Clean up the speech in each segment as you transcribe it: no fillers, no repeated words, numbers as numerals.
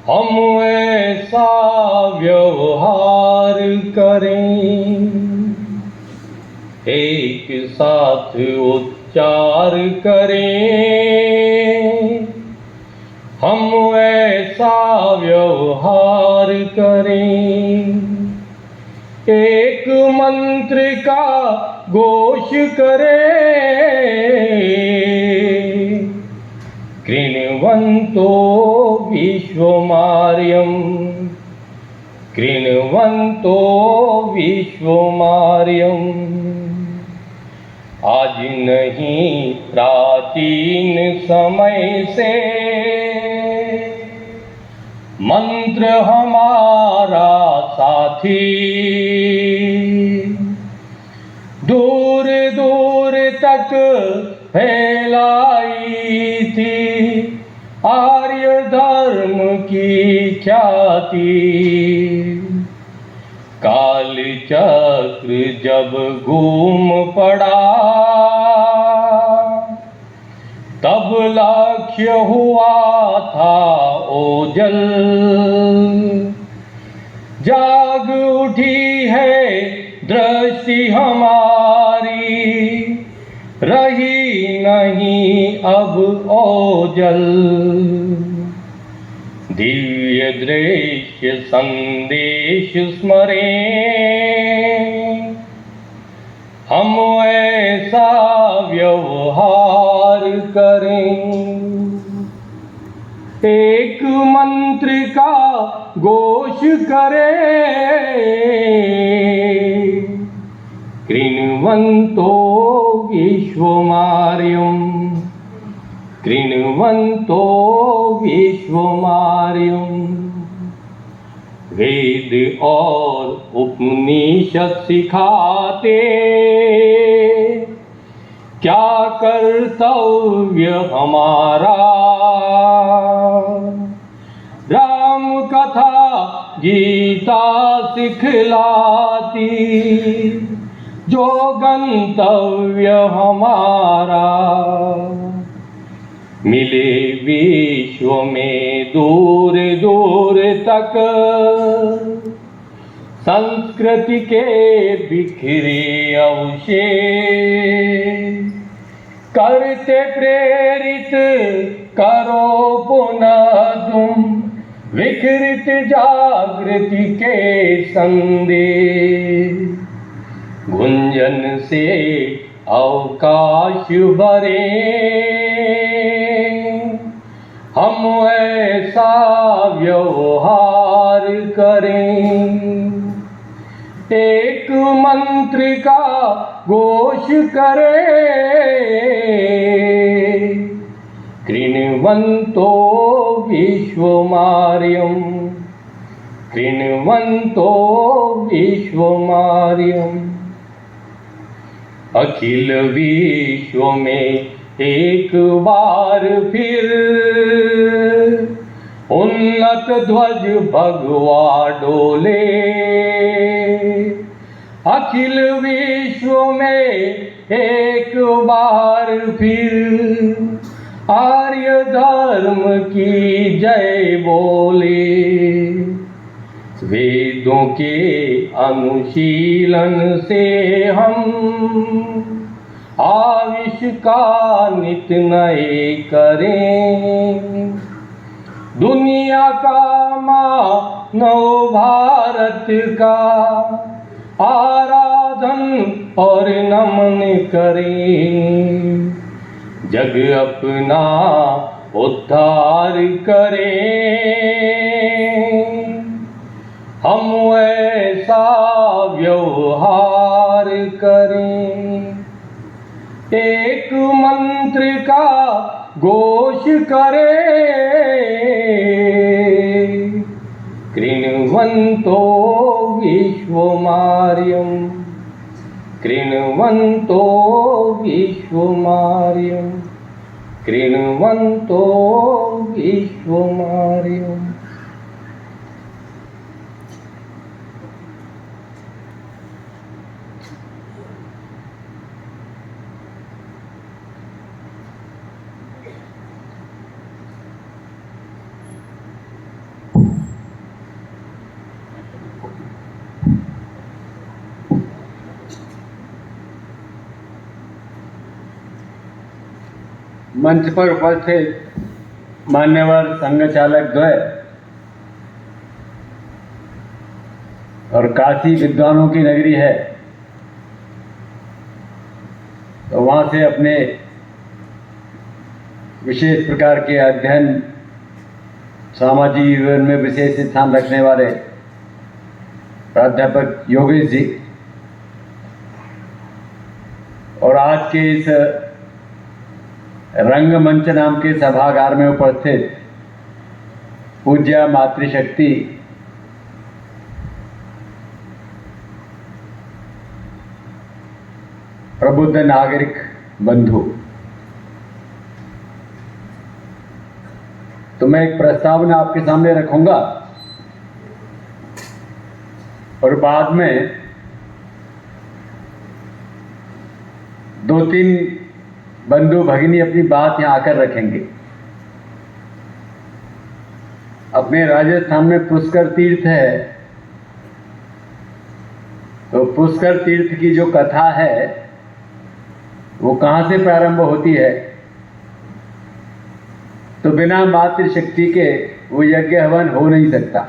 हम ऐसा व्यवहार करें, एक साथ उच्चार करें। हम ऐसा व्यवहार करें, एक मंत्र का घोष करें। कृण्वन्तो विश्वमार्यम्, कृण्वन्तो विश्वमार्यम्। आज नहीं प्राचीन समय से मंत्र हमारा साथी, दूर दूर तक फैलाई थी आर्य धर्म की ख्याति। काल चक्र जब घूम पड़ा, तब लक्ष्य हुआ था ओझल। जाग उठी है दृष्टि हमारी, रही नहीं अब ओझल। दिव्य दृश्य संदेश स्मरें, हम ऐसा व्यवहार करें। एक मंत्र का घोष करें, कृण्वन्तो विश्वमार्यम्, कृण्वन्तो विश्वमार्यम्। वेद और उपनिषद सिखाते क्या कर्तव्य हमारा। राम कथा गीता सिखलाती जो गंतव्य हमारा। मिले विश्व में दूर दूर तक संस्कृति के बिखरे अवशेष। करते प्रेरित करो पुनः तुम विकृत जागृति के संदेश। गुंजन से अवकाश भरे, हम ऐसा व्यवहार करें। एक मंत्र का घोष करें, कृण्वन्तो विश्वमार्यम्, कृण्वन्तो विश्वमार्यम्। अखिल विश्व में एक बार फिर उन्नत ध्वज भगवा डोले। अखिल विश्व में एक बार फिर आर्य धर्म की जय बोले। वेदों के अनुशीलन से हम आविष्कार नित नए करें। दुनिया का मानव भारत का आराधन और नमन करें। जग अपना उद्धार करें, हम ऐसा व्यवहार करें। एक मंत्र का घोष करें, कृण्वन्तो विश्वमार्यम्, कृण्वन्तो विश्वमार्यम्, कृण्वन्तो विश्वमार्यम्। मंच पर उपस्थित मान्यवर संघ चालक द्वय और काशी विद्वानों की नगरी है, तो वहाँ से अपने विशेष प्रकार के अध्ययन सामाजिक जीवन में विशेष स्थान रखने वाले प्राध्यापक योगेश जी और आज के इस रंगमंच नाम के सभागार में उपस्थित पूज्य मातृशक्ति प्रबुद्ध नागरिक बंधु, तो मैं एक प्रस्तावना आपके सामने रखूंगा और बाद में 2-3 बंधु भगिनी अपनी बात यहां आकर रखेंगे। अपने राजस्थान में पुष्कर तीर्थ है, तो पुष्कर तीर्थ की जो कथा है वो कहां से प्रारंभ होती है, तो बिना मातृशक्ति के वो यज्ञ हवन हो नहीं सकता।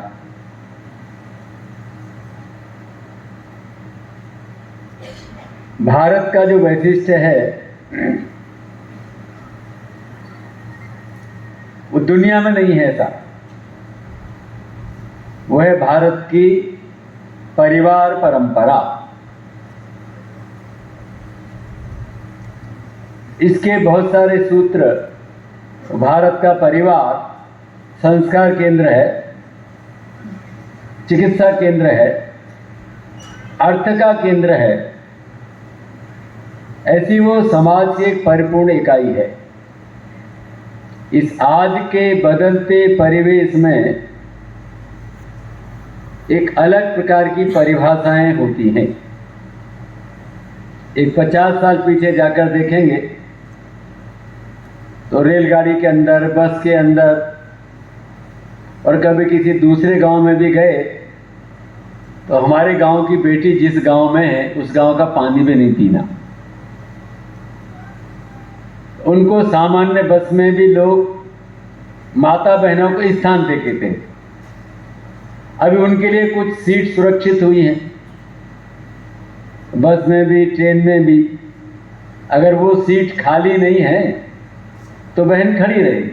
भारत का जो वैशिष्ट्य है वो दुनिया में नहीं है ऐसा। वो है भारत की परिवार परंपरा। इसके बहुत सारे सूत्र, भारत का परिवार संस्कार केंद्र है, चिकित्सा केंद्र है, अर्थ का केंद्र है, ऐसी वो समाज की एक परिपूर्ण इकाई है। इस आज के बदलते परिवेश में एक अलग प्रकार की परिभाषाएं होती हैं। एक 50 साल पीछे जाकर देखेंगे तो रेलगाड़ी के अंदर, बस के अंदर और कभी किसी दूसरे गांव में भी गए तो हमारे गांव की बेटी जिस गांव में है उस गांव का पानी भी नहीं पीना। उनको सामान्य बस में भी लोग माता बहनों को स्थान देते थे। अभी उनके लिए कुछ सीट सुरक्षित हुई हैं, बस में भी ट्रेन में भी। अगर वो सीट खाली नहीं है तो बहन खड़ी रहेगी।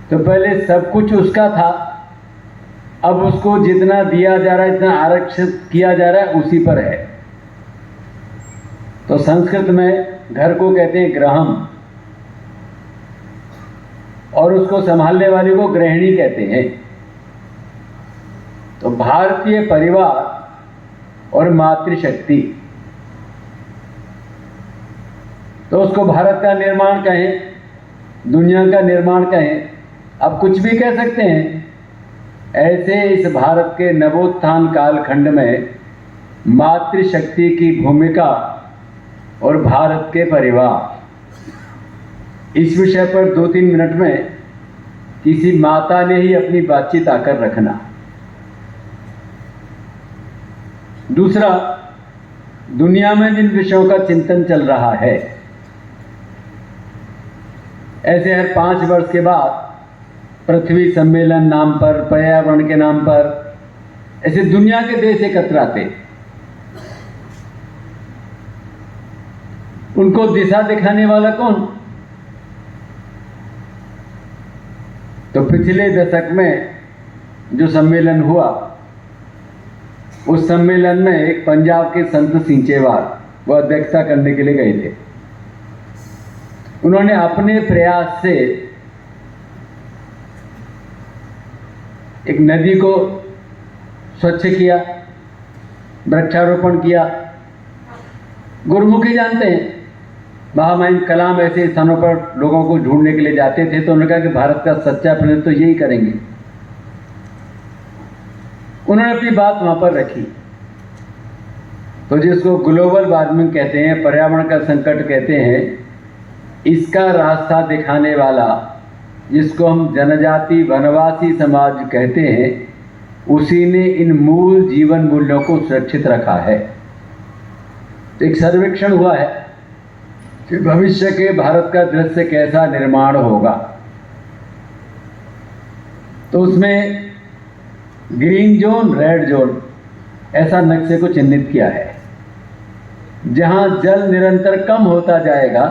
तो पहले सब कुछ उसका था, अब उसको जितना दिया जा रहा है, जितना आरक्षित किया जा रहा है उसी पर है। तो संस्कृत में घर को कहते हैं गृहम और उसको संभालने वाले को गृहिणी कहते हैं। तो भारतीय परिवार और मातृशक्ति, तो उसको भारत का निर्माण कहें, दुनिया का निर्माण कहें, अब कुछ भी कह सकते हैं। ऐसे इस भारत के नवोत्थान कालखंड में मातृशक्ति की भूमिका और भारत के परिवार, इस विषय पर 2-3 मिनट में किसी माता ने ही अपनी बातचीत आकर रखना। दूसरा, दुनिया में जिन विषयों का चिंतन चल रहा है, ऐसे हर 5 वर्ष के बाद पृथ्वी सम्मेलन नाम पर, पर्यावरण के नाम पर ऐसे दुनिया के देश एकत्र आते। उनको दिशा दिखाने वाला कौन? तो पिछले दशक में जो सम्मेलन हुआ, उस सम्मेलन में एक पंजाब के संत सिंचेवाल वो अध्यक्षता करने के लिए गए थे। उन्होंने अपने प्रयास से एक नदी को स्वच्छ किया, वृक्षारोपण किया। गुरुमुखी जानते हैं, महामहिम कलाम ऐसे स्थानों पर लोगों को ढूंढने के लिए जाते थे, तो उन्होंने कहा कि भारत का सच्चा प्रेम तो यही करेंगे। उन्होंने अपनी बात वहां पर रखी। तो जिसको ग्लोबल वार्मिंग कहते हैं, पर्यावरण का संकट कहते हैं, इसका रास्ता दिखाने वाला, जिसको हम जनजाति वनवासी समाज कहते हैं, उसी ने इन मूल जीवन मूल्यों को सुरक्षित रखा है। तो एक सर्वेक्षण हुआ है कि भविष्य के भारत का दृश्य कैसा निर्माण होगा। तो उसमें ग्रीन जोन, रेड जोन ऐसा नक्शे को चिन्हित किया है। जहां जल निरंतर कम होता जाएगा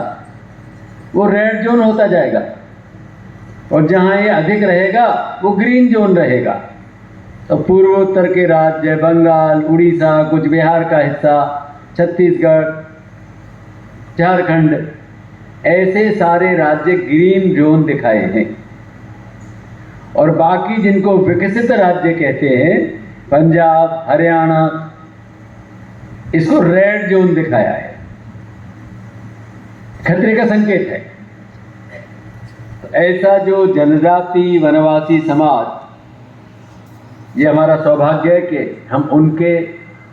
वो रेड जोन होता जाएगा, और जहां ये अधिक रहेगा वो ग्रीन जोन रहेगा। तो पूर्वोत्तर के राज्य, बंगाल, उड़ीसा, कुछ बिहार का हिस्सा, छत्तीसगढ़, झारखंड, ऐसे सारे राज्य ग्रीन जोन दिखाए हैं। और बाकी जिनको विकसित राज्य कहते हैं, पंजाब, हरियाणा, इसको रेड जोन दिखाया है। खतरे का संकेत है। तो ऐसा जो जनजाति वनवासी समाज, ये हमारा सौभाग्य है कि हम उनके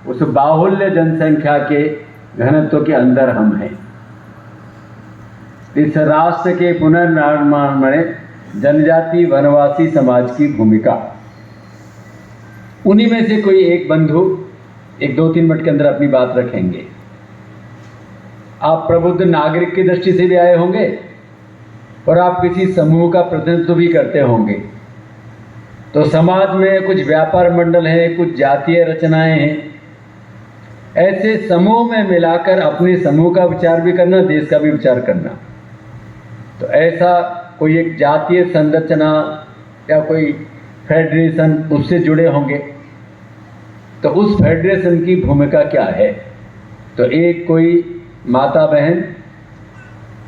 उस बाहुल्य जनसंख्या के घनत्व के अंदर हम हैं। इस राष्ट्र के पुनर्निर्माण में जनजाति वनवासी समाज की भूमिका, उन्हीं में से कोई एक बंधु एक 2-3 मिनट के अंदर अपनी बात रखेंगे। आप प्रबुद्ध नागरिक की दृष्टि से भी आए होंगे और आप किसी समूह का प्रतिनिधित्व भी करते होंगे। तो समाज में कुछ व्यापार मंडल हैं, कुछ जातीय रचनाएं हैं। ऐसे समूह में मिलाकर अपने समूह का विचार भी करना, देश का भी विचार करना। तो ऐसा कोई एक जातीय संरचना या कोई फेडरेशन, उससे जुड़े होंगे। तो उस फेडरेशन की भूमिका क्या है? तो एक कोई माता बहन,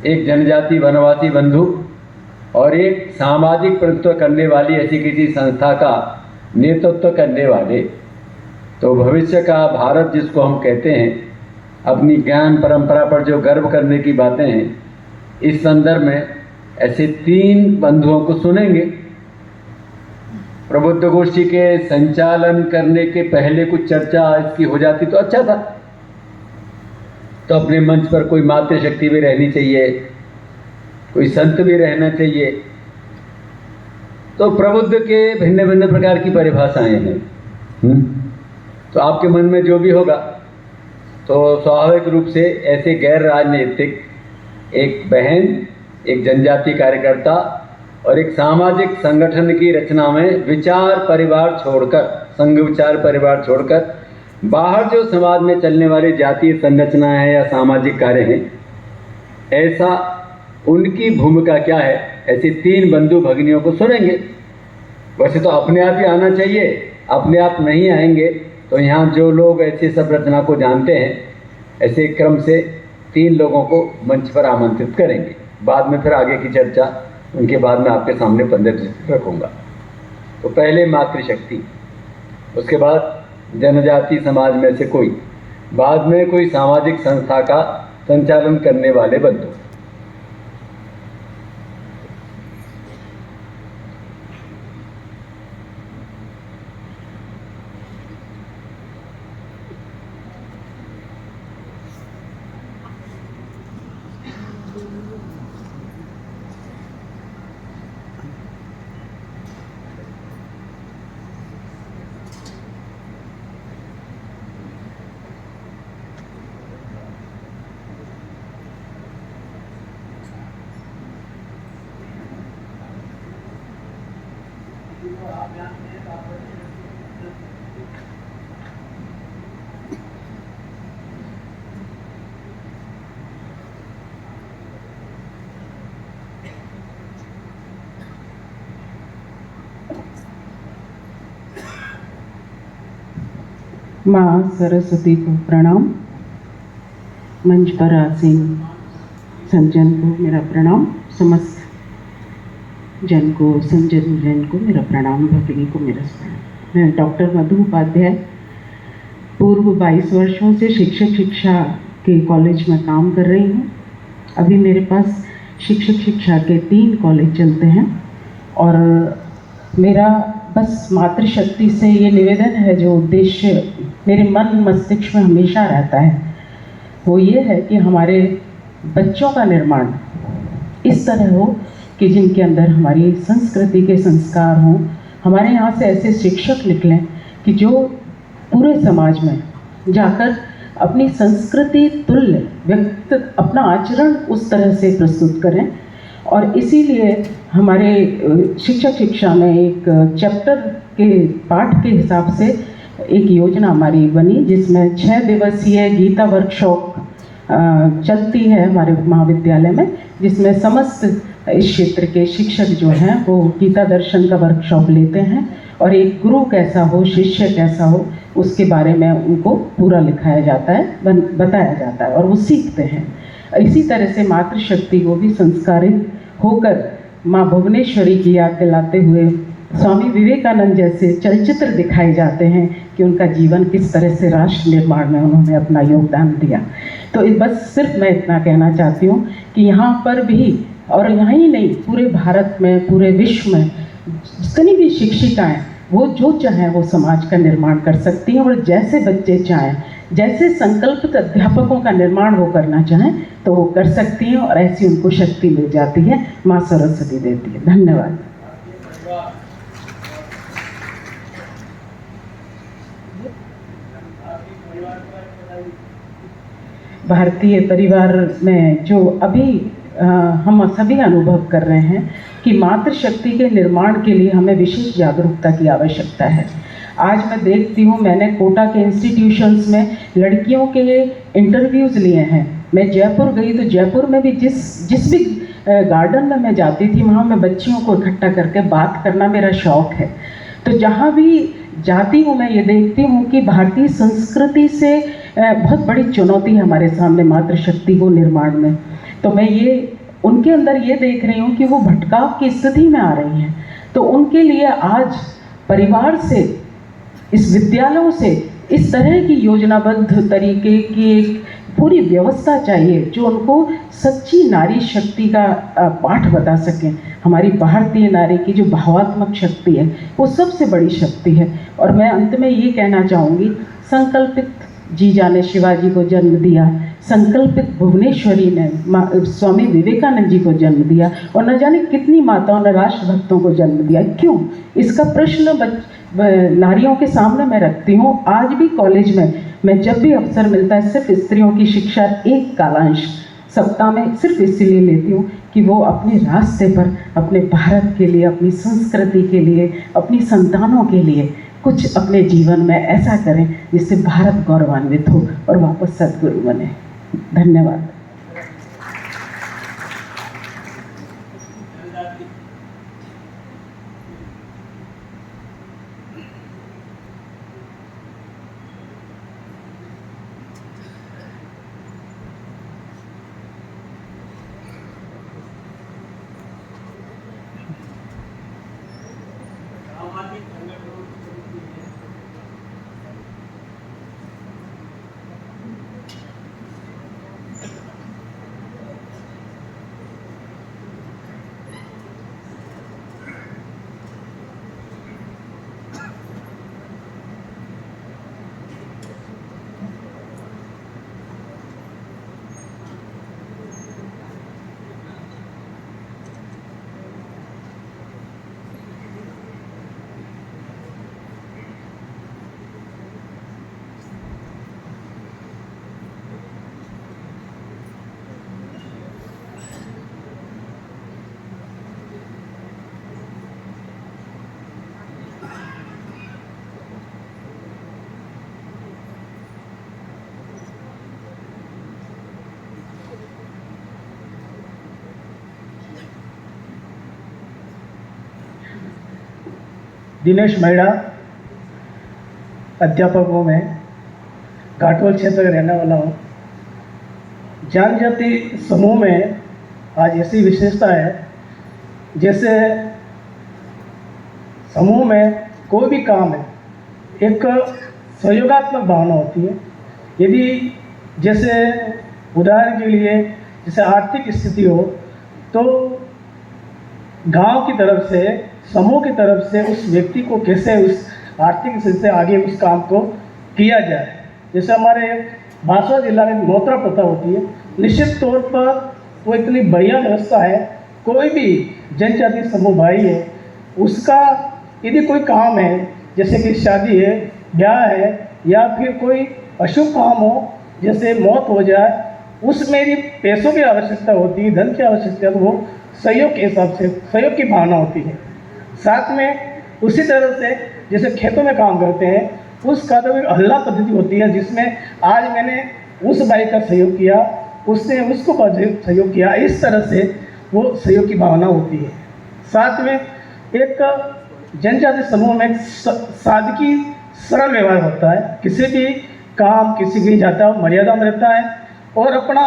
एक जनजाति वनवासी बंधु और एक सामाजिक प्रतिनिधित्व करने वाली ऐसी किसी संस्था का नेतृत्व करने वाले। तो भविष्य का भारत जिसको हम कहते हैं, अपनी ज्ञान परंपरा पर जो गर्व करने की बातें हैं, इस संदर्भ में ऐसे 3 बंधुओं को सुनेंगे। प्रबुद्ध गोष्ठी के संचालन करने के पहले कुछ चर्चा इसकी हो जाती तो अच्छा था। तो अपने मंच पर कोई मातृशक्ति भी रहनी चाहिए, कोई संत भी रहना चाहिए। तो प्रबुद्ध के भिन्न भिन्न प्रकार की परिभाषाएं हैं। तो आपके मन में जो भी होगा, तो स्वाभाविक रूप से ऐसे गैर राजनीतिक एक बहन, एक जनजाति कार्यकर्ता और एक सामाजिक संगठन की रचना में विचार परिवार छोड़कर, संघ विचार परिवार छोड़कर बाहर जो समाज में चलने वाली जातीय संरचनाएं हैं या सामाजिक कार्य हैं, ऐसा उनकी भूमिका क्या है, ऐसी 3 बंधु भगिनियों को सुनेंगे। वैसे तो अपने आप ही आना चाहिए, अपने आप नहीं आएंगे तो यहाँ जो लोग ऐसी सब रचना को जानते हैं, ऐसे क्रम से 3 लोगों को मंच पर आमंत्रित करेंगे। बाद में फिर आगे की चर्चा उनके बाद में आपके सामने 15 मिनट रखूँगा। तो पहले मातृशक्ति, उसके बाद जनजाति समाज में से कोई, बाद में कोई सामाजिक संस्था का संचालन करने वाले बंधु। माँ सरस्वती को प्रणाम। मंच पर आसीन संजन को मेरा प्रणाम। समस्त जन को, संजन जन को मेरा प्रणाम। भगिनी को मेरा प्रणाम। मैं डॉक्टर मधु उपाध्याय पूर्व 22 वर्षों से शिक्षा के कॉलेज में काम कर रही हूँ। अभी मेरे पास शिक्षा के 3 कॉलेज चलते हैं और मेरा बस मातृशक्ति से ये निवेदन है, जो उद्देश्य मेरे मन मस्तिष्क में हमेशा रहता है, वो ये है कि हमारे बच्चों का निर्माण इस तरह हो कि जिनके अंदर हमारी संस्कृति के संस्कार हों। हमारे यहाँ से ऐसे शिक्षक निकलें कि जो पूरे समाज में जाकर अपनी संस्कृति तुल्य व्यक्त अपना आचरण उस तरह से प्रस्तुत करें। और इसीलिए हमारे शिक्षा में एक चैप्टर के पाठ के हिसाब से एक योजना हमारी बनी, जिसमें 6 दिवसीय गीता वर्कशॉप चलती है हमारे महाविद्यालय में, जिसमें समस्त इस क्षेत्र के शिक्षक जो हैं वो गीता दर्शन का वर्कशॉप लेते हैं और एक गुरु कैसा हो, शिष्य कैसा हो, उसके बारे में उनको पूरा लिखाया जाता है, बताया जाता है और वो सीखते हैं। इसी तरह से मातृशक्ति को भी संस्कारित होकर माँ भुवनेश्वरी की याद दिलाते हुए स्वामी विवेकानंद जैसे चलचित्र दिखाए जाते हैं कि उनका जीवन किस तरह से राष्ट्र निर्माण में उन्होंने अपना योगदान दिया। तो बस सिर्फ मैं इतना कहना चाहती हूँ कि यहाँ पर भी, और यहाँ ही नहीं, पूरे भारत में, पूरे विश्व में जितनी भी शिक्षिकाएँ वो जो चाहें वो समाज का निर्माण कर सकती हैं, और जैसे बच्चे चाहें, जैसे संकल्पित अध्यापकों का निर्माण वो करना चाहें तो वो कर सकती हैं, और ऐसी उनको शक्ति मिल जाती है, माँ सरस्वती देती है। धन्यवाद। भारतीय परिवार में जो अभी हम सभी अनुभव कर रहे हैं कि मातृशक्ति के निर्माण के लिए हमें विशेष जागरूकता की आवश्यकता है। आज मैं देखती हूँ, मैंने कोटा के इंस्टीट्यूशंस में लड़कियों के लिए इंटरव्यूज़ लिए हैं। मैं जयपुर गई तो जयपुर में भी जिस भी गार्डन में मैं जाती थी वहाँ मैं बच्चियों को इकट्ठा करके बात करना मेरा शौक़ है। तो जहाँ भी जाती हूँ मैं ये देखती हूँ कि भारतीय संस्कृति से बहुत बड़ी चुनौती है हमारे सामने मातृशक्ति को निर्माण में। तो मैं ये उनके अंदर ये देख रही हूँ कि वो भटकाव की स्थिति में आ रही हैं। तो उनके लिए आज परिवार से, इस विद्यालयों से इस तरह की योजनाबद्ध तरीके की एक पूरी व्यवस्था चाहिए जो उनको सच्ची नारी शक्ति का पाठ बता सकें। हमारी भारतीय नारी की जो भावात्मक शक्ति है वो सबसे बड़ी शक्ति है। और मैं अंत में ये कहना चाहूँगी, संकल्पित जीजा ने शिवाजी को जन्म दिया, संकल्पित भुवनेश्वरी ने स्वामी विवेकानंद जी को जन्म दिया, और न जाने कितनी माताओं ने राष्ट्रभक्तों को जन्म दिया। क्यों? इसका प्रश्न नारियों के सामने मैं रखती हूँ। आज भी कॉलेज में मैं जब भी अवसर मिलता है सिर्फ स्त्रियों की शिक्षा एक कालांश सप्ताह में सिर्फ इसलिए लेती हूँ कि वो अपने रास्ते पर अपने भारत के लिए, अपनी संस्कृति के लिए, अपनी संतानों के लिए कुछ अपने जीवन में ऐसा करें जिससे भारत गौरवान्वित हो और वापस सद्गुरु बने। धन्यवाद। दिनेश मैडा, अध्यापक हूँ मैं, घाटोल क्षेत्र का रहने वाला हूँ। जनजाति समूह में आज ऐसी विशेषता है, जैसे समूह में कोई भी काम है एक सहयोगात्मक भावना होती है। यदि जैसे उदाहरण के लिए जैसे आर्थिक स्थिति हो तो गांव की तरफ से, समूह की तरफ से उस व्यक्ति को कैसे उस आर्थिक स्थिति से आगे उस काम को किया जाए। जैसे हमारे बांसवाड़ा जिला में नोतरा प्रथा होती है, निश्चित तौर पर वो इतनी बढ़िया व्यवस्था है। कोई भी जनजाति समूह भाई है, उसका यदि कोई काम है, जैसे कि शादी है, ब्याह है या फिर कोई अशुभ काम हो, जैसे मौत हो जाए, उसमें भी पैसों की आवश्यकता होती है, धन की आवश्यकता, वो सहयोग के हिसाब से सहयोग की भावना होती है। साथ में उसी तरह से जैसे खेतों में काम करते हैं, उसका तो एक हल्ला पद्धति होती है, जिसमें आज मैंने उस भाई का सहयोग किया, उसने उसको सहयोग किया, इस तरह से वो सहयोग की भावना होती है। साथ में एक जनजाति समूह में सादगी सरल व्यवहार होता है, किसी भी काम किसी की जाता है मर्यादा में रहता है, और अपना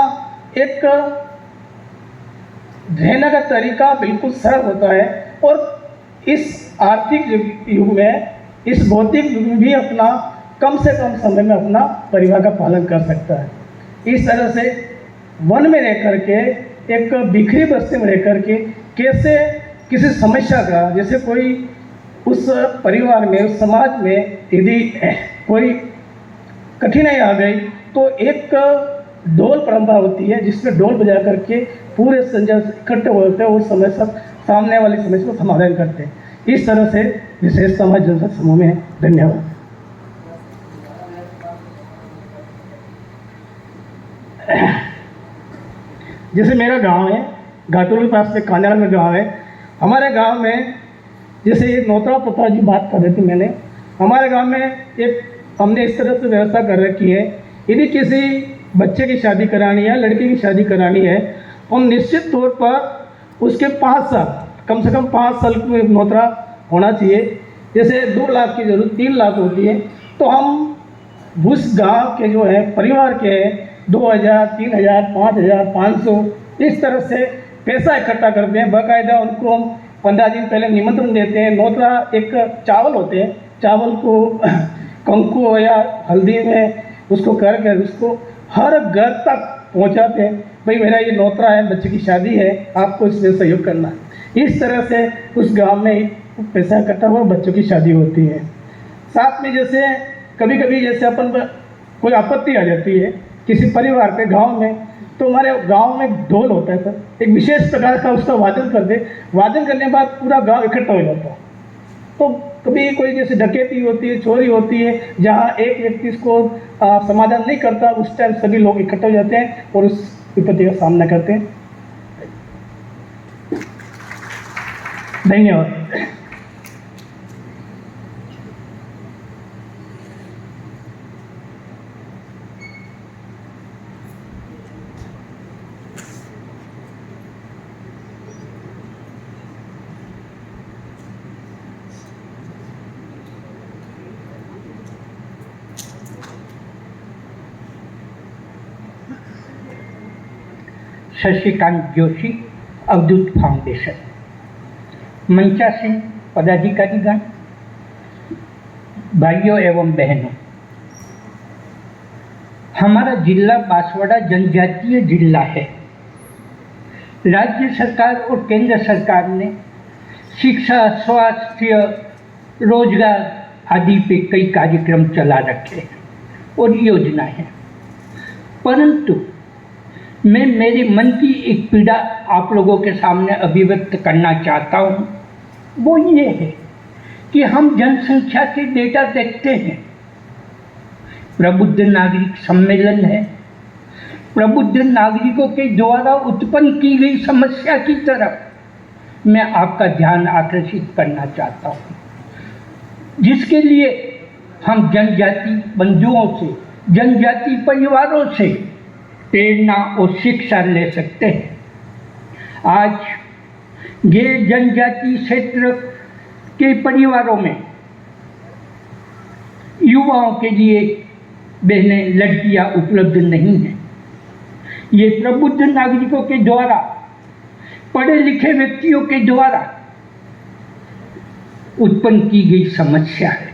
एक रहने का तरीका बिल्कुल सरल होता है, और इस आर्थिक युग में, इस भौतिक युग में भी अपना कम से कम समय में अपना परिवार का पालन कर सकता है। इस तरह से वन में रह करके, एक बिखरी बस्ती में रह करके कैसे किसी समस्या का, जैसे कोई उस परिवार में, उस समाज में यदि कोई कठिनाई आ गई, तो एक ढोल परंपरा होती है, जिसमें ढोल बजा करके पूरे संजय इकट्ठे होते हैं और समय सब सामने वाली समस्या को समाधान करते हैं। इस तरह से विशेष समाज जनजाति समूह में है। धन्यवाद। जैसे मेरा गांव है, घाटोल के पास में कांजाला में गांव है। हमारे गांव में जैसे ये नोतरा प्रथा जी बात कर रही थी, मैंने हमारे गांव में एक हमने इस तरह से व्यवस्था कर रखी है, यदि किसी बच्चे की शादी करानी है, लड़की की शादी करानी है, हम निश्चित तौर पर उसके 5 साल, कम से कम 5 साल की नोतरा होना चाहिए। जैसे 2 लाख की जरूरत 3 लाख होती है, तो हम उस गांव के जो है परिवार के 2000, 3000, 5000, 500 इस तरह से पैसा इकट्ठा करते हैं। बाकायदा उनको हम 15 दिन पहले निमंत्रण देते हैं। नोतरा एक चावल होते हैं, चावल को कंकु या हल्दी में उसको करके उसको हर घर तक पहुंचाते हैं, भाई मेरा ये नोतरा है, बच्चे की शादी है, आपको इसमें सहयोग करना है। इस तरह से उस गांव में पैसा इकट्ठा हुआ, बच्चों की शादी होती है। साथ में जैसे कभी कभी जैसे अपन कोई आपत्ति आ जाती है किसी परिवार पे गांव में, तो हमारे गांव में ढोल होता है सर, एक विशेष प्रकार का उसका वादन कर दे, वादन करने के बाद पूरा गांव इकट्ठा हो जाता है। तो कभी कोई जैसे डकैती होती है, चोरी होती है, जहाँ एक व्यक्ति इसको समाधान नहीं करता, उस टाइम सभी लोग इकट्ठे हो जाते हैं और उस विपत्ति का सामना करते हैं। धन्यवाद। शशिकांत जोशी, अवधूत फाउंडेशन। मंचासीन पदाधिकारीगण, भाइयों एवं बहनों, हमारा जिला बांसवाड़ा जनजातीय जिला है। राज्य सरकार और केंद्र सरकार ने शिक्षा, स्वास्थ्य, रोजगार आदि पे कई कार्यक्रम चला रखे हैं और योजनाएं हैं, परंतु मैं मेरे मन की एक पीड़ा आप लोगों के सामने अभिव्यक्त करना चाहता हूँ। वो ये है कि हम जनसंख्या के डेटा देखते हैं, प्रबुद्ध नागरिक सम्मेलन है, प्रबुद्ध नागरिकों के द्वारा उत्पन्न की गई समस्या की तरफ मैं आपका ध्यान आकर्षित करना चाहता हूँ, जिसके लिए हम जनजाति बंधुओं से, जनजाति परिवारों से प्रेरणा और शिक्षा ले सकते हैं। आज गैर जनजाति क्षेत्र के परिवारों में युवाओं के लिए बहनें, लड़कियां उपलब्ध नहीं हैं। ये प्रबुद्ध नागरिकों के द्वारा, पढ़े लिखे व्यक्तियों के द्वारा उत्पन्न की गई समस्या है,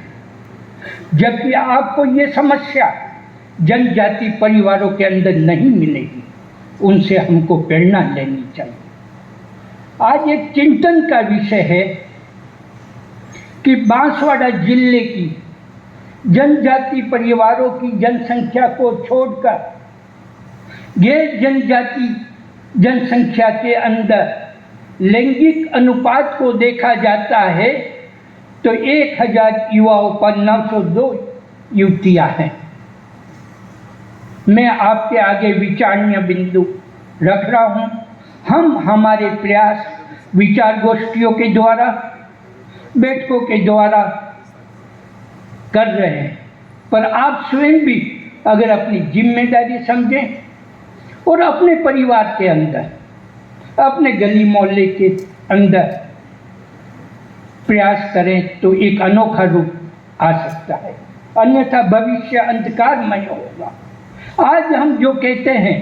जबकि आपको ये समस्या जनजाति परिवारों के अंदर नहीं मिलेगी। उनसे हमको प्रेरणा लेनी चाहिए। आज एक चिंतन का विषय है कि बांसवाड़ा जिले की जनजाति परिवारों की जनसंख्या को छोड़कर गैर जनजाति जनसंख्या के अंदर लैंगिक अनुपात को देखा जाता है तो 1000 युवाओं पर 902 युवतियां हैं। मैं आपके आगे विचारणीय बिंदु रख रहा हूँ। हम हमारे प्रयास विचार गोष्ठियों के द्वारा, बैठकों के द्वारा कर रहे हैं, पर आप स्वयं भी अगर अपनी जिम्मेदारी समझें और अपने परिवार के अंदर, अपने गली मोहल्ले के अंदर प्रयास करें तो एक अनोखा रूप आ सकता है, अन्यथा भविष्य अंधकारमय होगा। आज हम जो कहते हैं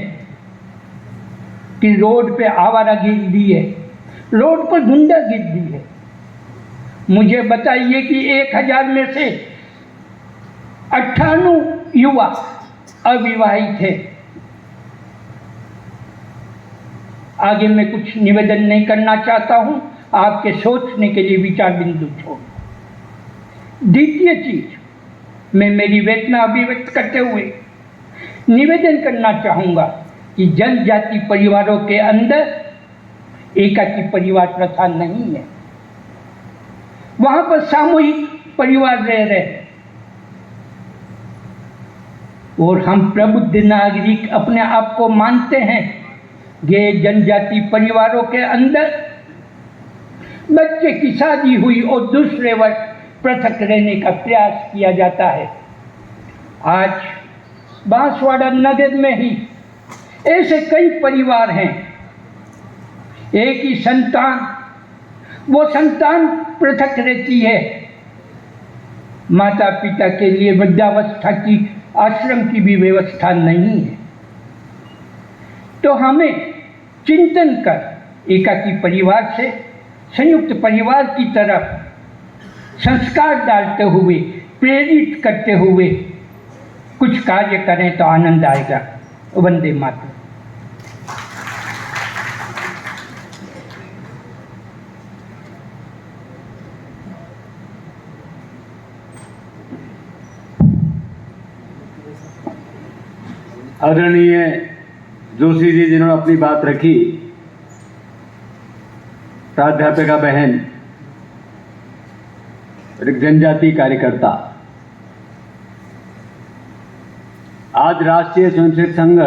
कि रोड पे आवारागर्दी है, रोड पर गुंडागर्दी है, मुझे बताइए कि 1000 में से 98 युवा अविवाहित थे। आगे मैं कुछ निवेदन नहीं करना चाहता हूं, आपके सोचने के लिए विचार बिंदु छोड़। द्वितीय चीज, मैं मेरी वेदना अभिव्यक्त करते हुए निवेदन करना चाहूंगा कि जनजाति परिवारों के अंदर एकाकी परिवार प्रथा नहीं है, वहां पर सामूहिक परिवार रह रहे हैं और हम प्रबुद्ध नागरिक अपने आप को मानते हैं। ये जनजाति परिवारों के अंदर बच्चे की शादी हुई और दूसरे वर्ग पृथक रहने का प्रयास किया जाता है। आज बांसवाड़ा नगर में ही ऐसे कई परिवार हैं, एक ही संतान, वो संतान पृथक रहती है, माता पिता के लिए वृद्धावस्था की आश्रम की भी व्यवस्था नहीं है। तो हमें चिंतन कर एकाकी परिवार से संयुक्त परिवार की तरफ संस्कार डालते हुए, प्रेरित करते हुए कुछ कार्य करें तो आनंद आएगा। वंदे मातरम। आदरणीय जोशी जी जिन्होंने अपनी बात रखी, प्राध्यापिका बहन, एक जनजाति कार्यकर्ता, आज राष्ट्रीय स्वयंसेवक संघ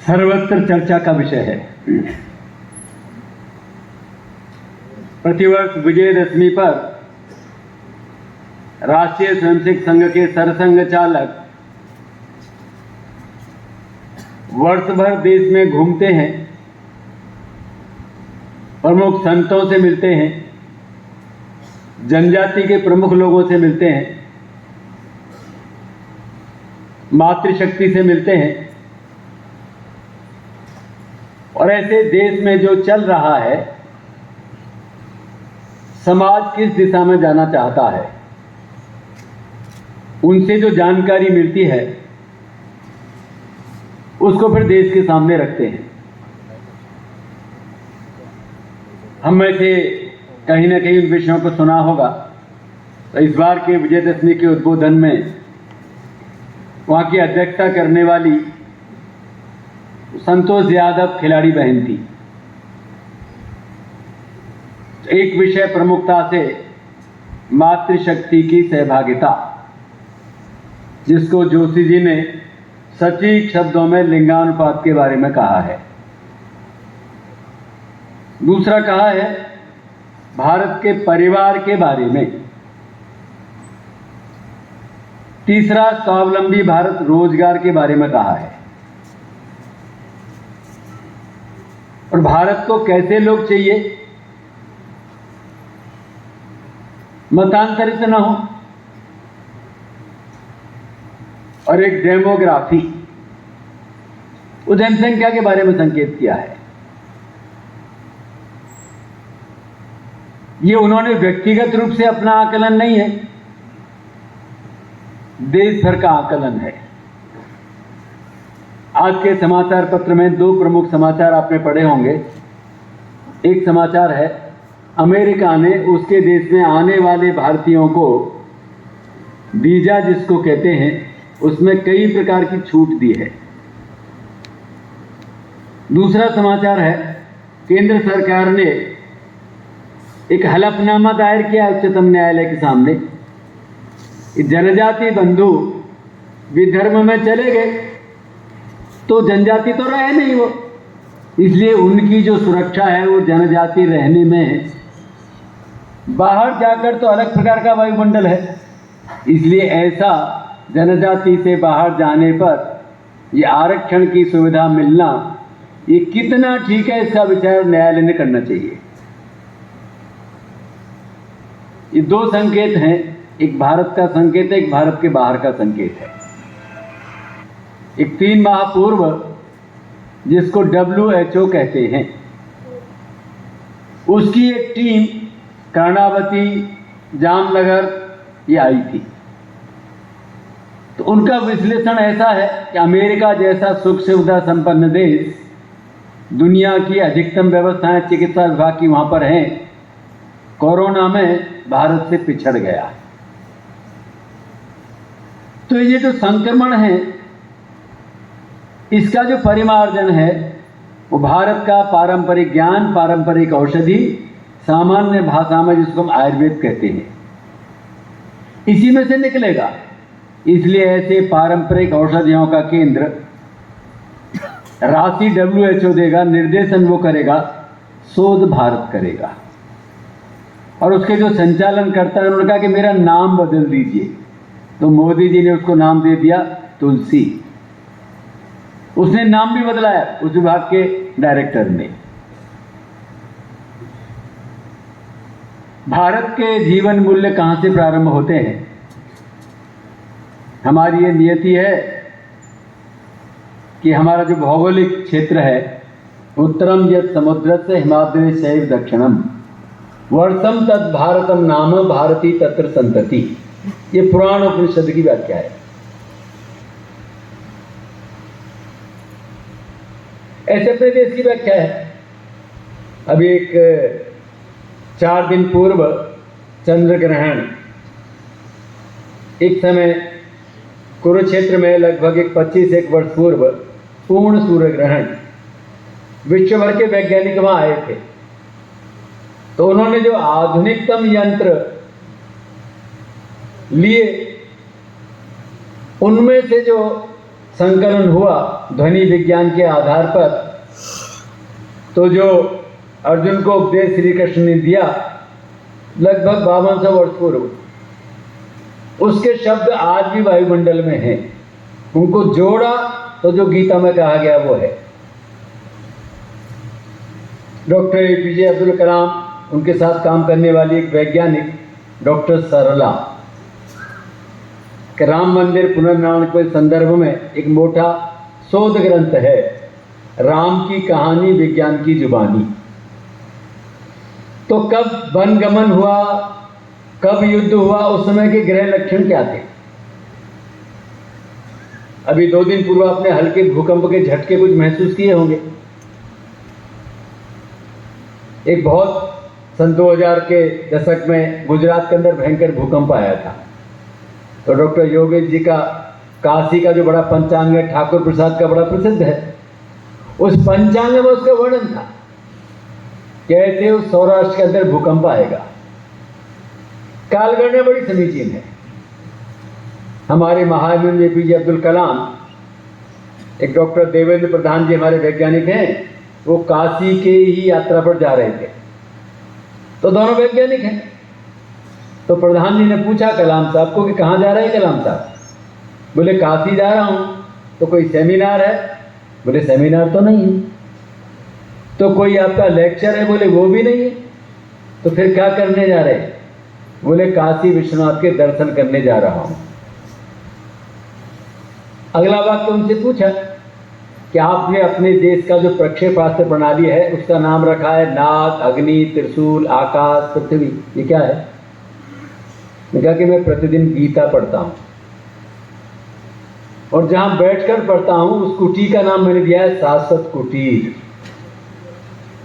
सर्वत्र चर्चा का विषय है। प्रतिवर्ष विजयदशमी पर राष्ट्रीय स्वयंसेवक संघ के सरसंघ चालक वर्ष भर देश में घूमते हैं, प्रमुख संतों से मिलते हैं, जनजाति के प्रमुख लोगों से मिलते हैं, मातृशक्ति से मिलते हैं और ऐसे देश में जो चल रहा है, समाज किस दिशा में जाना चाहता है, उनसे जो जानकारी मिलती है उसको फिर देश के सामने रखते हैं। हम में से कहीं ना कहीं उन विषयों को सुना होगा। तो इस बार के विजयदशमी के उद्बोधन में वहाँ की अध्यक्षता करने वाली संतोष यादव खिलाड़ी बहन थी। एक विषय प्रमुखता से मातृशक्ति की सहभागिता, जिसको जोशी जी ने सटीक शब्दों में लिंगानुपात के बारे में कहा है। दूसरा कहा है भारत के परिवार के बारे में। तीसरा स्वावलंबी भारत रोजगार के बारे में कहा है। और भारत को कैसे लोग चाहिए, मतांतरित न हो, और एक डेमोग्राफी, जनसंख्या के बारे में संकेत किया है। ये उन्होंने व्यक्तिगत रूप से अपना आकलन नहीं है, देश भर का आकलन है। आज के समाचार पत्र में दो प्रमुख समाचार आपने पढ़े होंगे। एक समाचार है अमेरिका ने उसके देश में आने वाले भारतीयों को वीजा जिसको कहते हैं, उसमें कई प्रकार की छूट दी है। दूसरा समाचार है केंद्र सरकार ने एक हलफनामा दायर किया उच्चतम न्यायालय के सामने। जनजाति बंधु विधर्म में चले गए तो जनजाति तो रहे नहीं वो, इसलिए उनकी जो सुरक्षा है वो जनजाति रहने में, बाहर जाकर तो अलग प्रकार का वायुमंडल है, इसलिए ऐसा जनजाति से बाहर जाने पर ये आरक्षण की सुविधा मिलना ये कितना ठीक है, इसका विचार न्यायालय ने करना चाहिए। ये दो संकेत हैं, एक भारत का संकेत है, एक भारत के बाहर का संकेत है। एक 3 माह पूर्व जिसको WHO कहते हैं, उसकी एक टीम कर्णावती, जामनगर ये आई थी। तो उनका विश्लेषण ऐसा है कि अमेरिका जैसा सुख सुविधा संपन्न देश, दुनिया की अधिकतम व्यवस्थाएं चिकित्सा विभाग की वहां पर हैं, कोरोना में भारत से पिछड़ गया। तो ये जो संक्रमण है इसका जो परिमार्जन है वो भारत का पारंपरिक ज्ञान, पारंपरिक औषधि, सामान्य भाषा में जिसको हम आयुर्वेद कहते हैं, इसी में से निकलेगा। इसलिए ऐसे पारंपरिक औषधियों का केंद्र राशि WHO देगा, निर्देशन वो करेगा, शोध भारत करेगा। और उसके जो संचालन करता है उन्होंने कहा कि मेरा नाम बदल दीजिए, तो मोदी जी ने उसको नाम दे दिया तुलसी। उसने नाम भी बदलाया उस विभाग के डायरेक्टर ने। भारत के जीवन मूल्य कहां से प्रारंभ होते हैं? हमारी ये नियति है कि हमारा जो भौगोलिक क्षेत्र है, उत्तरम यत् समुद्रस्य हिमाद्रि शैव दक्षिणम वर्षम तद भारतम नाम भारती तत्र संतति, ये पुराण उपनिषद की व्याख्या है। ऐसे अपने देश की व्याख्या है। अभी एक 4 दिन पूर्व चंद्र ग्रहण, एक समय कुरुक्षेत्र में लगभग 25 वर्ष पूर्व पूर्ण सूर्य ग्रहण, विश्व भर के वैज्ञानिक वहां आए थे। तो उन्होंने जो आधुनिकतम यंत्र लिए उनमें से जो संकलन हुआ ध्वनि विज्ञान के आधार पर, तो जो अर्जुन को उपदेश श्री कृष्ण ने दिया लगभग 5200 वर्ष पूर्व, उसके शब्द आज भी वायुमंडल में हैं। उनको जोड़ा तो जो गीता में कहा गया वो है। डॉक्टर APJ अब्दुल कलाम, उनके साथ काम करने वाली एक वैज्ञानिक डॉक्टर सरला, कि राम मंदिर पुनर्निर्माण के संदर्भ में एक मोटा शोध ग्रंथ है, राम की कहानी विज्ञान की जुबानी। तो कब वनगमन हुआ, कब युद्ध हुआ, उस समय के ग्रह लक्षण क्या थे? अभी 2 दिन पूर्व आपने हल्के भूकंप के झटके कुछ महसूस किए होंगे। एक बहुत सन 2000 के दशक में गुजरात के अंदर भयंकर भूकंप आया था। तो डॉक्टर योगेश जी का काशी का जो बड़ा पंचांग है, ठाकुर प्रसाद का बड़ा प्रसिद्ध है, उस पंचांग में उसका वर्णन था कैसे उस सौराष्ट्र के अंदर भूकंप आएगा। कालगणना बड़ी समीचीन है। हमारे महामहिम APJ अब्दुल कलाम, एक डॉक्टर देवेंद्र प्रधान जी हमारे वैज्ञानिक हैं, वो काशी के ही यात्रा पर जा रहे थे। तो दोनों वैज्ञानिक हैं। तो प्रधान जी ने पूछा कलाम साहब को कि कहाँ जा रहे हैं कलाम साहब? बोले काशी जा रहा हूँ। तो कोई सेमिनार है? बोले सेमिनार तो नहीं है। तो कोई आपका लेक्चर है? बोले वो भी नहीं है। तो फिर क्या करने जा रहे हैं? बोले काशी विश्वनाथ के दर्शन करने जा रहा हूँ। अगला वाक्य उनसे पूछा कि आपने अपने देश का जो प्रक्षेपास्त्र प्रणाली है उसका नाम रखा है नाग, अग्नि, त्रिशूल, आकाश, पृथ्वी, ये क्या है? मैं कहा कि मैं प्रतिदिन गीता पढ़ता हूँ और जहां बैठकर पढ़ता हूं उस कुटी का नाम मैंने दिया है शाश्वत कुटीर,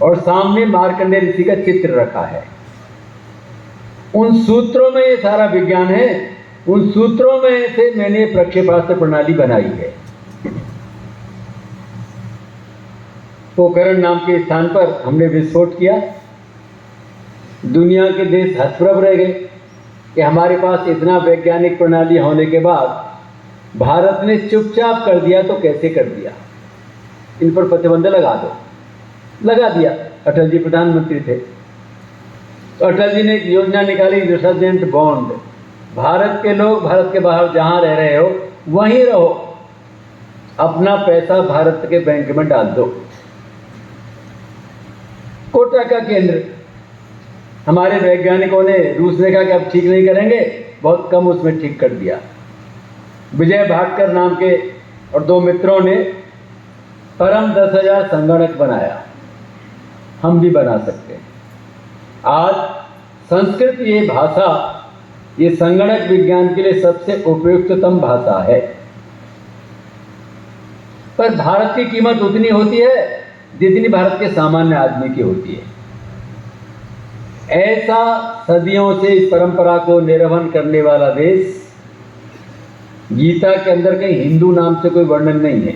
और सामने मार्कंडेय ऋषि का चित्र रखा है। उन सूत्रों में ये सारा विज्ञान है, उन सूत्रों में से मैंने प्रक्षेपास्त्र प्रणाली बनाई है। पोखरण नाम के स्थान पर हमने विस्फोट किया, दुनिया के देश हतप्रभ रह गए। कि हमारे पास इतना वैज्ञानिक प्रणाली होने के बाद भारत ने चुपचाप कर दिया, तो कैसे कर दिया? इन पर प्रतिबंध लगा दो, लगा दिया। अटल जी प्रधानमंत्री थे तो अटल जी ने एक योजना निकाली, रिसर्जेंट बॉन्ड। भारत के लोग भारत के बाहर जहां रह रहे हो वहीं रहो, अपना पैसा भारत के बैंक में डाल दो। कोटा का केंद्र, हमारे वैज्ञानिकों ने, रूस ने कहा कि अब ठीक नहीं करेंगे, बहुत कम उसमें ठीक कर दिया। विजय भाटकर नाम के और 2 मित्रों ने परम 10,000 संगणक बनाया। हम भी बना सकते हैं। आज संस्कृत ये भाषा, ये संगणक विज्ञान के लिए सबसे उपयुक्ततम भाषा है। पर भारत की कीमत उतनी होती है जितनी भारत के सामान्य आदमी की होती है। ऐसा सदियों से इस परंपरा को निर्वहन करने वाला देश, गीता के अंदर कहीं हिंदू नाम से कोई वर्णन नहीं है,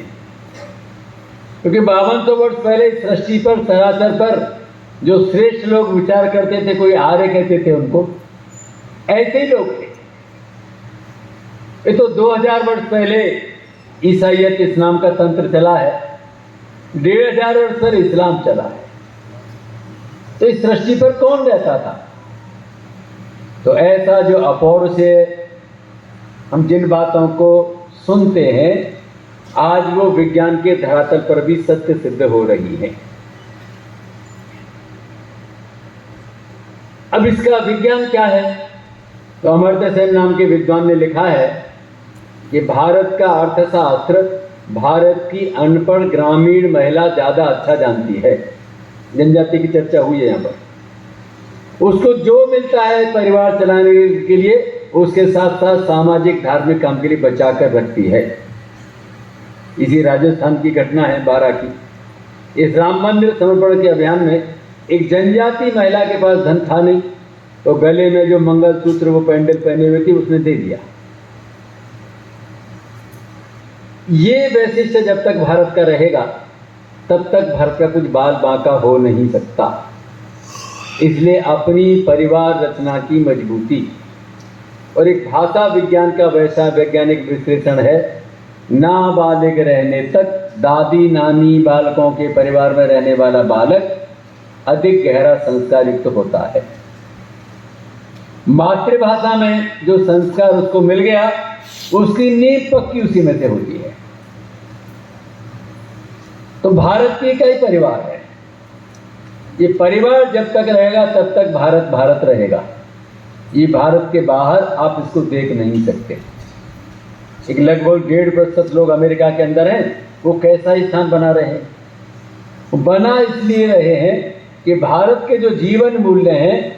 क्योंकि 5200 वर्ष पहले सृष्टि पर, चराचर पर जो श्रेष्ठ लोग विचार करते थे, कोई आर्य कहते थे उनको, ऐसे ही लोग थे। ये तो 2000 वर्ष पहले ईसाइयत इस नाम का तंत्र चला है, 1500 वर्ष पर इस्लाम चला है। तो इस सृष्टि पर कौन रहता था? तो ऐसा जो अपौर से हम जिन बातों को सुनते हैं, आज वो विज्ञान के धरातल पर भी सत्य सिद्ध हो रही है। अब इसका विज्ञान क्या है? तो अमर्त्य सेन नाम के विद्वान ने लिखा है कि भारत का अर्थशास्त्र भारत की अनपढ़ ग्रामीण महिला ज्यादा अच्छा जानती है। जनजाति की चर्चा हुई है यहाँ पर। उसको जो मिलता है परिवार चलाने के लिए, उसके साथ साथ सामाजिक धार्मिक काम के लिए बचा कर रखती है। इसी राजस्थान की घटना है 12 की। इस राम मंदिर समर्पण के अभियान में एक जनजाति महिला के पास धन था नहीं, तो गले में जो मंगलसूत्र वो पैंडल पहने हुए थी उसने दे दिया। ये वैशिष्ट जब तक भारत का रहेगा तब तक भारत का कुछ बाल बांका हो नहीं सकता। इसलिए अपनी परिवार रचना की मजबूती और एक भाषा विज्ञान का वैसा वैज्ञानिक विश्लेषण है, नाबालिग रहने तक दादी नानी बालकों के परिवार में रहने वाला बालक अधिक गहरा संस्कार युक्त होता है। मातृभाषा में जो संस्कार उसको मिल गया, उसकी नींव पक्की उसी में से होती है। तो भारत की कई परिवार है। ये परिवार जब तक रहेगा तब तक भारत भारत रहेगा। ये भारत के बाहर आप इसको देख नहीं सकते। एक लगभग 1.5% लोग अमेरिका के अंदर हैं, वो कैसा ही स्थान बना रहे हैं? वो बना इसलिए रहे हैं कि भारत के जो जीवन मूल्य हैं,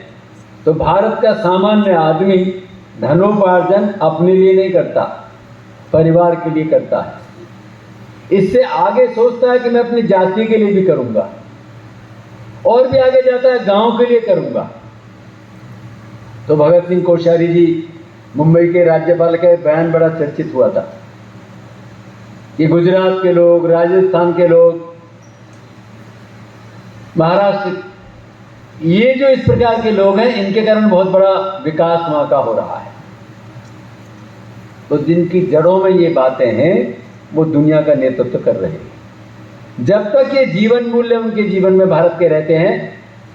तो भारत का सामान्य आदमी धनोपार्जन अपने लिए नहीं करता, परिवार के लिए करता है। इससे आगे सोचता है कि मैं अपनी जाति के लिए भी करूंगा, और भी आगे जाता है गांव के लिए करूंगा। तो भगत सिंह कोश्यारी जी, मुंबई के राज्यपाल का बयान बड़ा चर्चित हुआ था कि गुजरात के लोग, राजस्थान के लोग, महाराष्ट्र, ये जो इस प्रकार के लोग हैं, इनके कारण बहुत बड़ा विकास वहां का हो रहा है। तो जिनकी जड़ों में ये बातें हैं, वो दुनिया का नेतृत्व कर रहे हैं। जब तक ये जीवन मूल्य उनके जीवन में भारत के रहते हैं,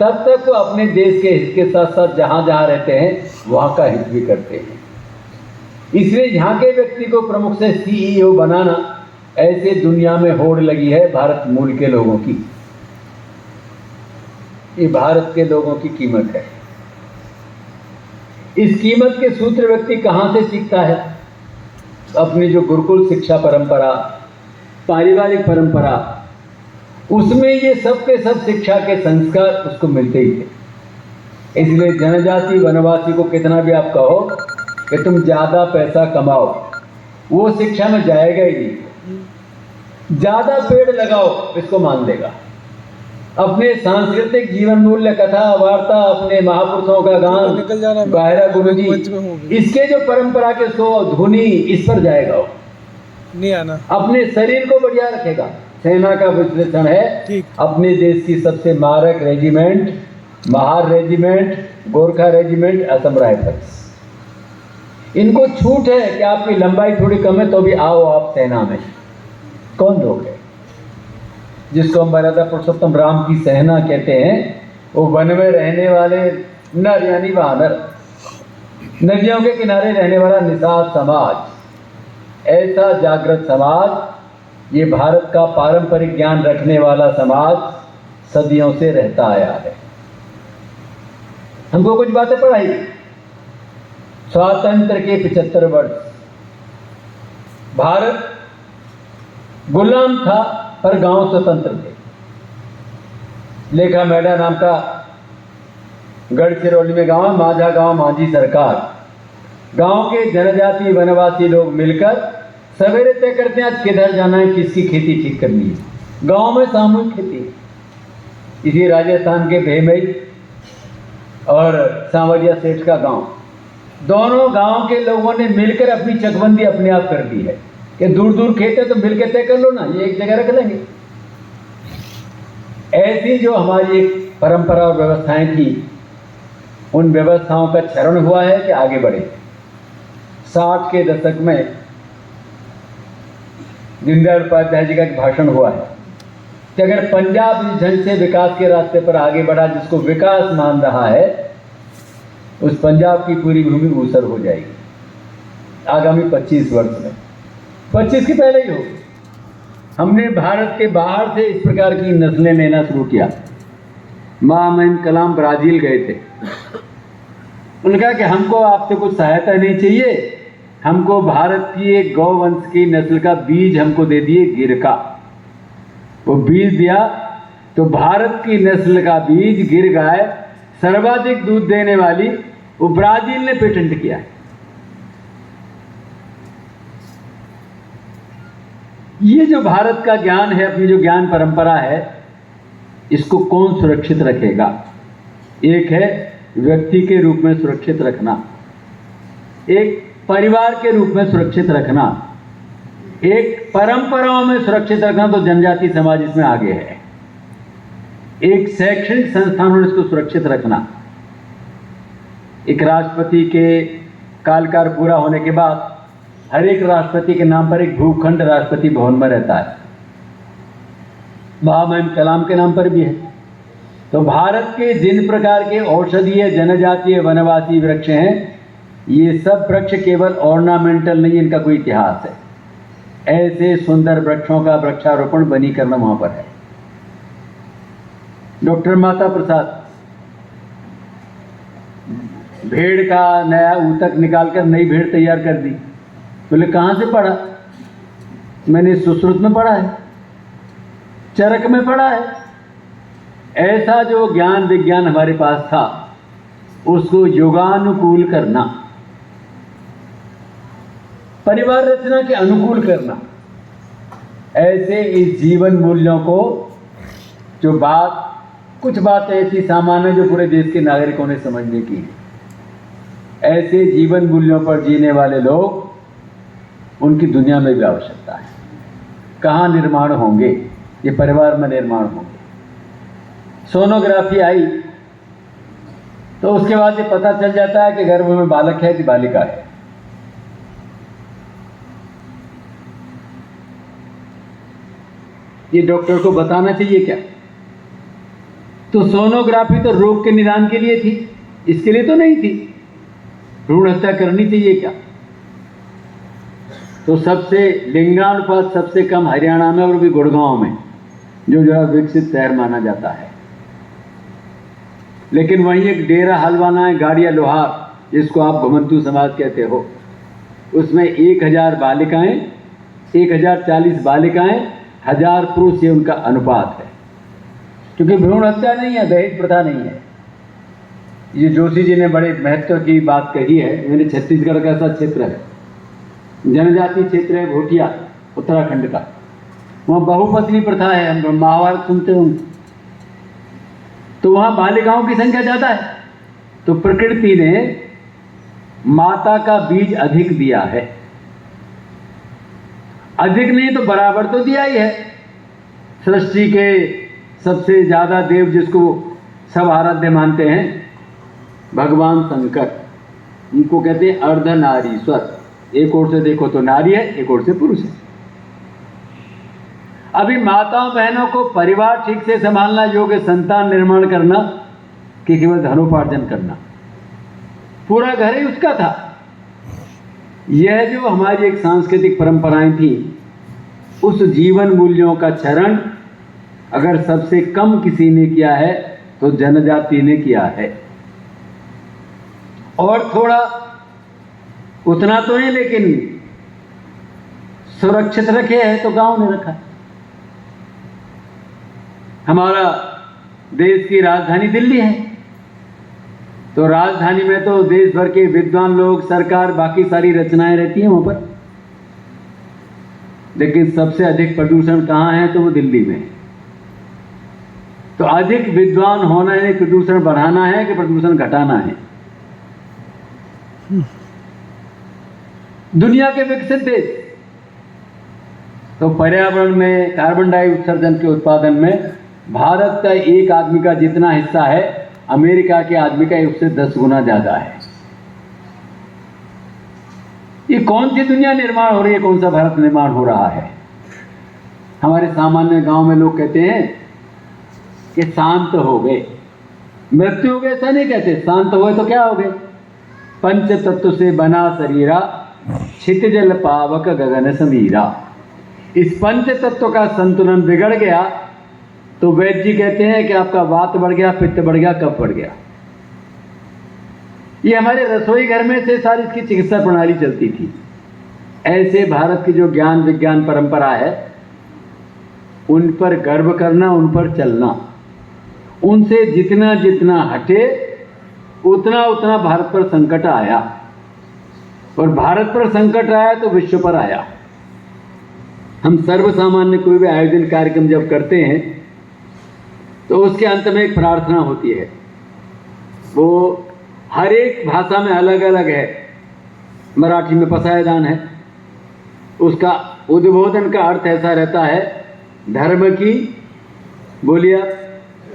तब तक वो अपने देश के हित के साथ साथ जहां जहां रहते हैं वहां का हित भी करते हैं। इसलिए यहाँ के व्यक्ति को प्रमुख से CEO बनाना, ऐसे दुनिया में होड़ लगी है भारत मूल के लोगों की। ये भारत के लोगों की कीमत है। इस कीमत के सूत्र व्यक्ति कहाँ से सीखता है? अपनी जो गुरुकुल शिक्षा परंपरा, पारिवारिक परंपरा, उसमें ये सब के सब शिक्षा के संस्कार उसको मिलते ही थे। इसलिए जनजाति वनवासी को कितना भी आप कहो कि तुम ज्यादा पैसा कमाओ, वो शिक्षा में जाएगा ही नहीं। ज्यादा पेड़ लगाओ, इसको मान लेगा। अपने सांस्कृतिक जीवन मूल्य, कथा वार्ता, अपने महापुरुषों का गान, बाहरा गुरुजी, इसके जो परंपरा के सो धुनी, इस पर जाएगा वो, नहीं आना। अपने शरीर को बढ़िया रखेगा। सेना का विश्लेषण है, अपने देश की सबसे मारक regiment, Mahar regiment, Gorkha regiment, Assam rifles. इनको छूट है कि आपकी लंबाई थोड़ी कम है तो भी आओ आप सेना में। कौन लोग है जिसको हम मर्यादा पुरुषोत्तम राम की सेना कहते हैं? वो वन में रहने वाले नर यानी वानर, नदियों के किनारे रहने वाला निषाद समाज, ऐसा जागृत समाज, ये भारत का पारंपरिक ज्ञान रखने वाला समाज सदियों से रहता आया है। हमको कुछ बातें पढ़ाई। स्वातंत्र के 75 वर्ष भारत गुलाम था पर गांव स्वतंत्र थे। लेखा मेड़ा नाम का गढ़चिरौली में गांव, माझा गांव, माझी सरकार, गांव के जनजाति वनवासी लोग मिलकर सवेरे तय करते हैं आज किधर जाना है, किसकी खेती ठीक करनी है। गांव में सामूहिक खेती। इसी राजस्थान के भेमई और सांवरिया सेठ का गांव, दोनों गांव के लोगों ने मिलकर अपनी चकबंदी अपने आप कर दी है कि दूर दूर खेत है तो मिलकर तय कर लो ना, ये एक जगह रख लेंगे। ऐसी जो हमारी एक परंपरा और व्यवस्थाएं थी, उन व्यवस्थाओं का क्षरण हुआ है कि आगे बढ़े। 60 के दशक में दीनदयाल उपाध्याय जी का एक भाषण हुआ है कि अगर पंजाब इस ढंग से विकास के रास्ते पर आगे बढ़ा जिसको विकास मान रहा है, उस पंजाब की पूरी भूमि ऊसर हो जाएगी आगामी 25 वर्ष में। 25 के पहले ही होगी। हमने भारत के बाहर से इस प्रकार की नस्लें लेना शुरू किया। मोहम्मद कलाम ब्राजील गए थे। उन्होंने कहा कि हमको आपसे कुछ सहायता नहीं चाहिए, हमको भारत की एक गौवंश की नस्ल का बीज हमको दे दिए, गिर का। वो बीज दिया तो भारत की नस्ल का बीज गिर गाय सर्वाधिक दूध देने वाली, वो ब्राजील ने पेटेंट किया है। ये जो भारत का ज्ञान है, अपनी जो ज्ञान परंपरा है, इसको कौन सुरक्षित रखेगा? एक है व्यक्ति के रूप में सुरक्षित रखना, एक परिवार के रूप में सुरक्षित रखना, एक परंपराओं में सुरक्षित रखना, तो जनजाति समाज इसमें आगे है। एक शैक्षणिक संस्थानों में इसको सुरक्षित रखना। एक राष्ट्रपति के कालकाल पूरा होने के बाद हर एक राष्ट्रपति के नाम पर एक भूखंड राष्ट्रपति भवन में रहता है। मोहम्मद कलाम के नाम पर भी है। तो भारत के जिन प्रकार के औषधीय जनजातीय वनवासी वृक्ष हैं, ये सब वृक्ष केवल ऑर्नामेंटल नहीं, इनका कोई इतिहास है। ऐसे सुंदर वृक्षों का वृक्षारोपण वनीकरण वहां पर है। डॉक्टर माता प्रसाद भेड़ का नया ऊतक निकालकर नई भेड़ तैयार कर दी। बोले कहां से पढ़ा? मैंने सुश्रुत में पढ़ा है, चरक में पढ़ा है। ऐसा जो ज्ञान विज्ञान हमारे पास था, उसको योगानुकूल करना, परिवार रचना के अनुकूल करना, ऐसे इस जीवन मूल्यों को, जो बात कुछ बात ऐसी सामान्य जो पूरे देश के नागरिकों ने समझने की है, ऐसे जीवन मूल्यों पर जीने वाले लोग, उनकी दुनिया में भी आवश्यकता है। कहाँ निर्माण होंगे? ये परिवार में निर्माण होंगे। सोनोग्राफी आई तो उसके बाद ये पता चल जाता है कि गर्भ में बालक है कि बालिका है। ये डॉक्टर को बताना चाहिए क्या? तो सोनोग्राफी तो रोग के निदान के लिए थी, इसके लिए तो नहीं थी। भ्रूण हत्या करनी चाहिए क्या? तो सबसे लिंगानुपात सबसे कम हरियाणा में और भी गुड़गांव में, जो विकसित शहर माना जाता है। लेकिन वहीं एक डेरा हलवाना है, गाड़िया लोहार, जिसको आप घुमंतू समाज कहते हो, उसमें 1000 बालिकाएं, 1040 बालिकाएं, 1000 पुरुष, ये उनका अनुपात है। क्योंकि भ्रूण हत्या नहीं है, दहेज प्रथा नहीं है। ये जोशी जी ने बड़े महत्व की बात कही है। मेरे छत्तीसगढ़ का ऐसा क्षेत्र है, जनजाति क्षेत्र है, भोटिया, उत्तराखंड का। वहाँ बहुपत्नी प्रथा है, हम महाभारत सुनते होंगे। तो वहाँ बालिकाओं की संख्या ज़्यादा है। तो प्रकृति ने माता का बीज अधिक दिया है। अधिक नहीं तो बराबर तो दिया ही है। सृष्टि के सबसे ज़्यादा देव जिसको सब आराध्य मानते हैं, भगवान शंकर, उनको कहते हैं अर्धनारीश्वर। एक ओर से देखो तो नारी है, एक ओर से पुरुष है। अभी माताओं बहनों को परिवार ठीक से संभालना, योग्य संतान निर्माण करना कि केवल धनोपार्जन करना, पूरा घर ही उसका था। यह जो हमारी एक सांस्कृतिक परंपराएं थी, उस जीवन मूल्यों का क्षरण अगर सबसे कम किसी ने किया है तो जनजाति ने किया है। और थोड़ा उतना तो नहीं, लेकिन सुरक्षित रखे है तो गांव ने रखा। हमारा देश की राजधानी दिल्ली है, तो राजधानी में तो देश भर के विद्वान लोग, सरकार, बाकी सारी रचनाएं रहती हैं वहां पर। लेकिन सबसे अधिक प्रदूषण कहाँ है? तो वो दिल्ली में है। तो अधिक विद्वान होना है, प्रदूषण बढ़ाना है कि प्रदूषण घटाना है? दुनिया के विकसित देश तो पर्यावरण में कार्बन डाइऑक्साइड उत्सर्जन के उत्पादन में भारत का एक आदमी का जितना हिस्सा है, अमेरिका के आदमी का उससे 10 गुना ज्यादा है। ये कौन सी दुनिया निर्माण हो रही है? कौन सा भारत निर्माण हो रहा है? हमारे सामान्य गांव में लोग कहते हैं कि शांत हो गए, मृत्यु हो गए, ऐसा नहीं कहते। शांत हो गए तो क्या हो गए? पंच तत्व से बना शरीरा, क्षितिजल पावक गगन समीरा। इस पंच तत्व का संतुलन बिगड़ गया तो वैद्य जी कहते हैं कि आपका वात बढ़ गया, पित्त बढ़ गया, कफ बढ़ गया। ये हमारे रसोई घर में से सारी इसकी चिकित्सा प्रणाली चलती थी। ऐसे भारत की जो ज्ञान विज्ञान परंपरा है, उन पर गर्व करना, उन पर चलना, उनसे जितना जितना हटे उतना उतना भारत पर संकट आया। और भारत पर संकट आया तो विश्व पर आया। हम सर्वसामान्य कोई भी आयोजन कार्यक्रम जब करते हैं तो उसके अंत में एक प्रार्थना होती है। वो हर एक भाषा में अलग अलग है। मराठी में पसायदान है, उसका उद्बोधन का अर्थ ऐसा रहता है, धर्म की, बोलिए,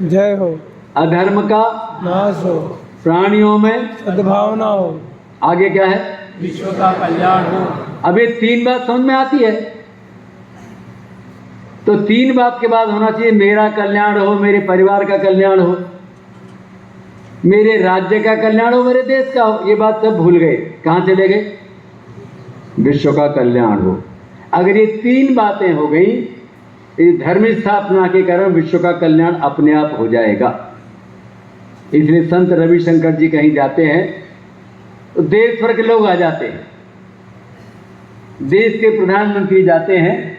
जय हो, अधर्म का नाश हो, प्राणियों में सद्भावना हो, आगे क्या है? विश्व का कल्याण हो। अब ये 3 बात समझ में आती है तो 3 बात के बाद होना चाहिए मेरा कल्याण हो, मेरे परिवार का कल्याण हो, मेरे राज्य का कल्याण हो, मेरे देश का हो। ये बात सब भूल गए। कहां चले गए? विश्व का कल्याण हो। अगर ये 3 बातें हो गई, इस धर्म स्थापना के कारण विश्व का कल्याण अपने आप हो जाएगा। इसलिए संत रविशंकर जी कहीं जाते हैं तो देश भर के लोग आ जाते हैं। देश के प्रधानमंत्री जाते हैं,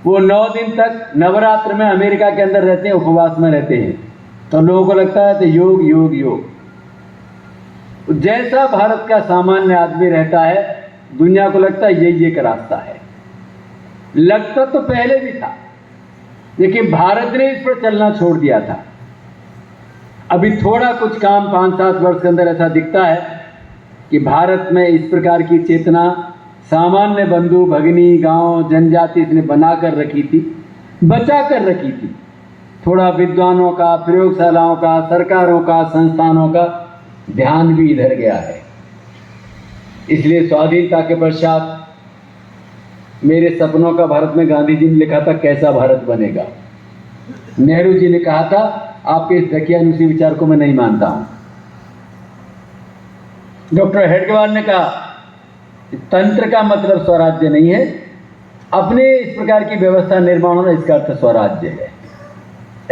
वो 9 दिन तक नवरात्र में अमेरिका के अंदर रहते हैं, उपवास में रहते हैं। तो लोगों को लगता है तो योग योग योग। जैसा भारत का सामान्य आदमी रहता है, दुनिया को लगता है यही एक रास्ता है। लगता तो पहले भी था, लेकिन भारत ने इस पर चलना छोड़ दिया था। अभी थोड़ा कुछ काम 5-7 वर्ष के अंदर ऐसा दिखता है कि भारत में इस प्रकार की चेतना सामान्य बंधु भगिनी, गांव, जनजाति इसने बना कर रखी थी, बचा कर रखी थी। थोड़ा विद्वानों का, प्रयोगशालाओं का, सरकारों का, संस्थानों का ध्यान भी इधर गया है। इसलिए स्वाधीनता के पश्चात मेरे सपनों का भारत में गांधी जी ने लिखा था कैसा भारत बनेगा। नेहरू जी ने कहा था आपके इस दकियानुसी विचार को मैं नहीं मानता हूं। डॉक्टर हेडगेवार ने कहा तंत्र का मतलब स्वराज्य नहीं है, अपने इस प्रकार की व्यवस्था निर्माण होना इसका अर्थ स्वराज्य है।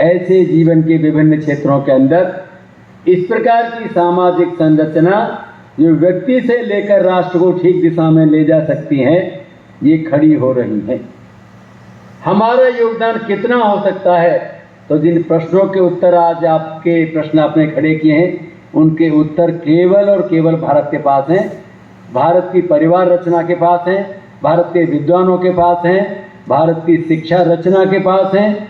ऐसे जीवन के विभिन्न क्षेत्रों के अंदर इस प्रकार की सामाजिक संरचना जो व्यक्ति से लेकर राष्ट्र को ठीक दिशा में ले जा सकती हैं, ये खड़ी हो रही हैं। हमारा योगदान कितना हो सकता है? तो जिन प्रश्नों के उत्तर आज आपके प्रश्न आपने खड़े किए हैं, उनके उत्तर केवल और केवल भारत के पास हैं, भारत की परिवार रचना के पास हैं, भारत के विद्वानों के पास हैं, भारत की शिक्षा रचना के पास हैं।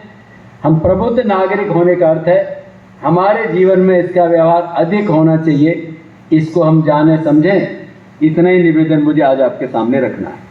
हम प्रबुद्ध नागरिक होने का अर्थ है हमारे जीवन में इसका व्यवहार अधिक होना चाहिए। इसको हम जाने समझें, इतना ही निवेदन मुझे आज आपके सामने रखना है।